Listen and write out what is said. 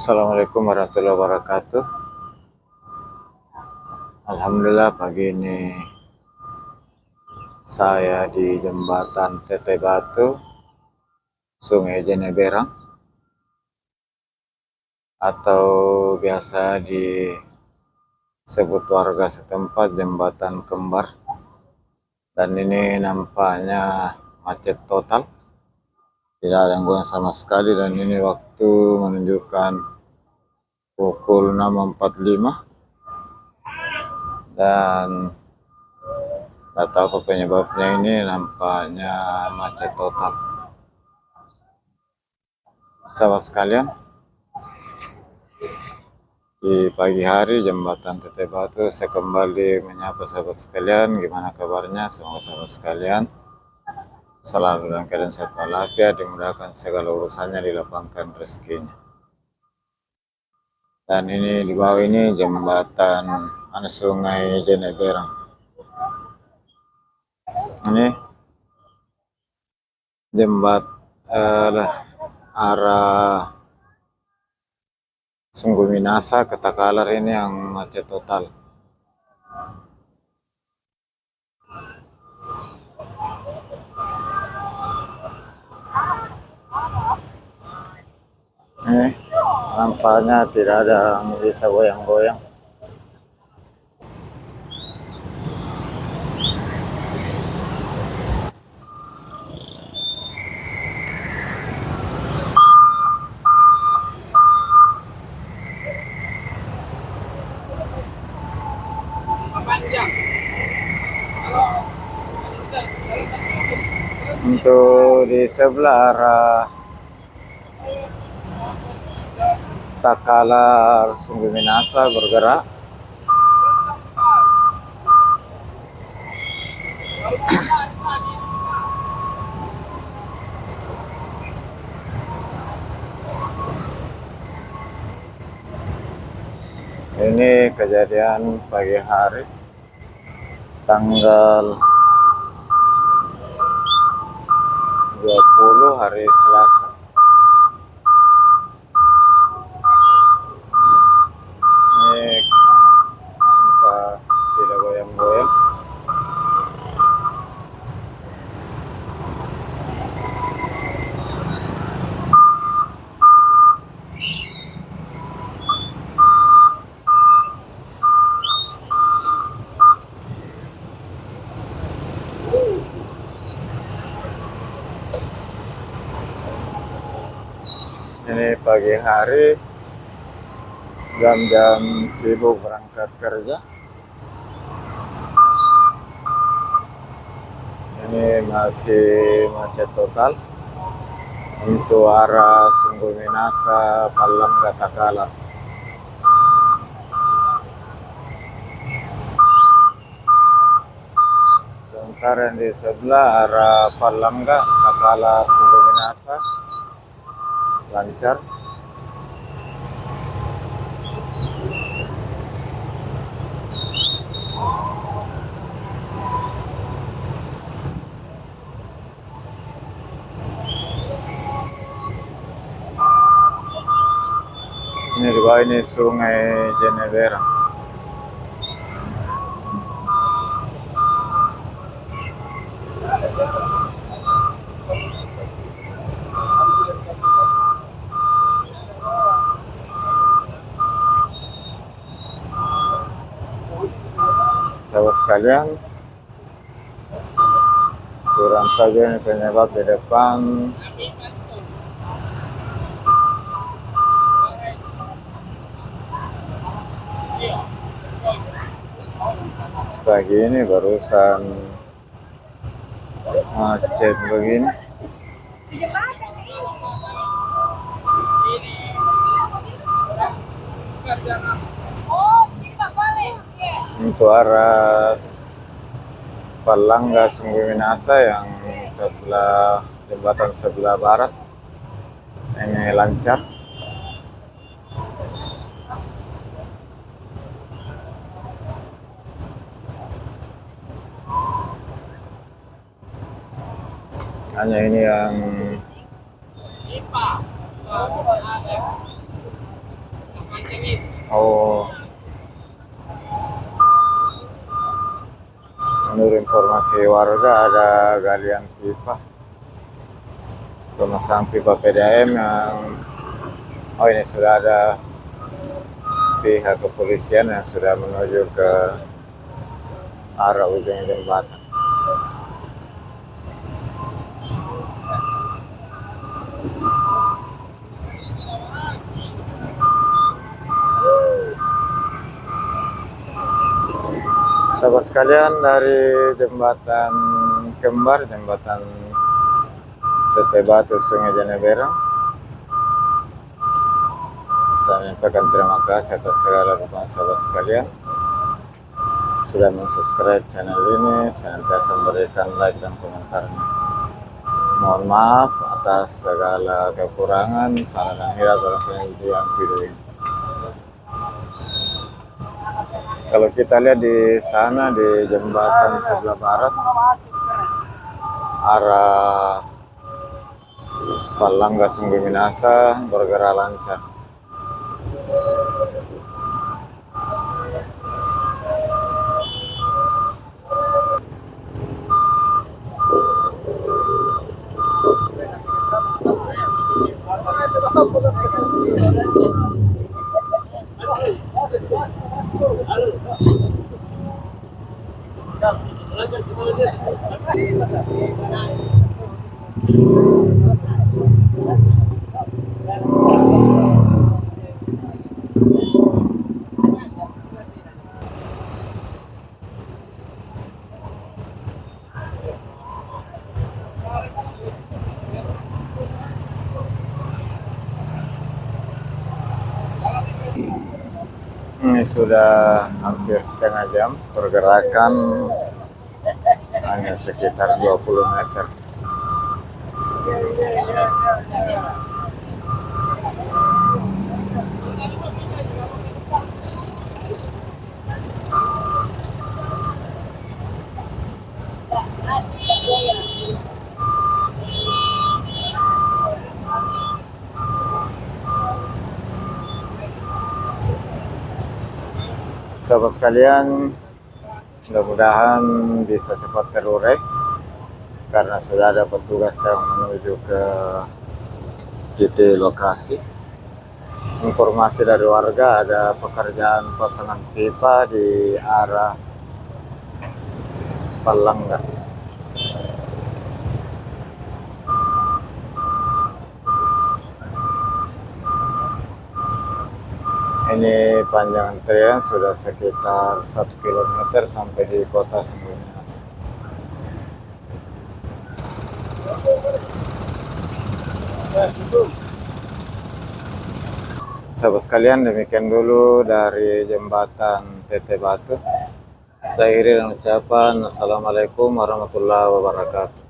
Assalamualaikum warahmatullahi wabarakatuh. Alhamdulillah pagi ini saya di jembatan Tete Batu, Sungai Jeneberang, atau biasa disebut warga setempat jembatan kembar. Dan ini nampaknya macet total, tidak ada gangguan sama sekali, dan ini waktu menunjukkan pukul 6.45 dan nggak tahu apa penyebabnya, ini nampaknya macet total. Sahabat sekalian, di pagi hari jembatan Tete Batu saya kembali menyapa sahabat sekalian. Gimana kabarnya? Semoga sahabat sekalian selalu dalam keadaan sehat walafiat, dimudahkan segala urusannya, dilapangkan rezekinya. Dan ini di bawah ini jembatan Sungai Jeneberang. Ini arah Sungguh Minasa ke Takalar ini yang macet total. Nampaknya tidak ada yang bisa goyang-goyang. Untuk di sebelah arah Takalar Sungguh Minasa bergerak. Ini kejadian pagi hari tanggal 20 hari Selasa. Ini nampak tidak goyang-goyang. Ini pagi hari, jam-jam sibuk berangkat kerja. Ini masih macet total untuk arah Sungguh Minasa, Palangga, Takalar. Sementara di sebelah arah Palangga, Takalar, Sungguh Minasa lancar. Ini di bawah ini Sungai Jeneberang. Sahabat sekalian, kurang saja ini penyebab di depan. Pagi ini barusan macet begini. Untuk arah Palangga Sungguh Minasa yang sebelah jembatan sebelah barat ini lancar. Hanya ini yang Oh, menurut informasi warga ada galian pipa, pemasang pipa PDAM yang ini sudah ada pihak kepolisian yang sudah menuju ke arah ujung jembatan. Sahabat sekalian, dari jembatan Kembar, jembatan Tete Batu Sungai Jeneberang, saya menyampaikan terima kasih atas segala dukungan sahabat sekalian sudah mensubscribe channel ini, senantiasa memberikan like dan komentarnya. Mohon maaf atas segala kekurangan, salah dan hilaf dalam penyajian video ini. Kalau kita lihat di sana di jembatan sebelah barat, arah Palangga Sungguh Minasa bergerak lancar. Ini sudah hampir setengah jam, pergerakan hanya sekitar 20 meter. Sahabat sekalian, mudah-mudahan bisa cepat terurai karena sudah ada petugas yang menuju ke titik lokasi. Informasi dari warga ada pekerjaan pasangan pipa di arah Palangga. Ini panjang antrian sudah sekitar 1 km sampai di kota Sungguh Minasa. Sahabat sekalian, demikian dulu dari jembatan Tete Batu. Saya akhiri dengan ucapan Assalamualaikum warahmatullahi wabarakatuh.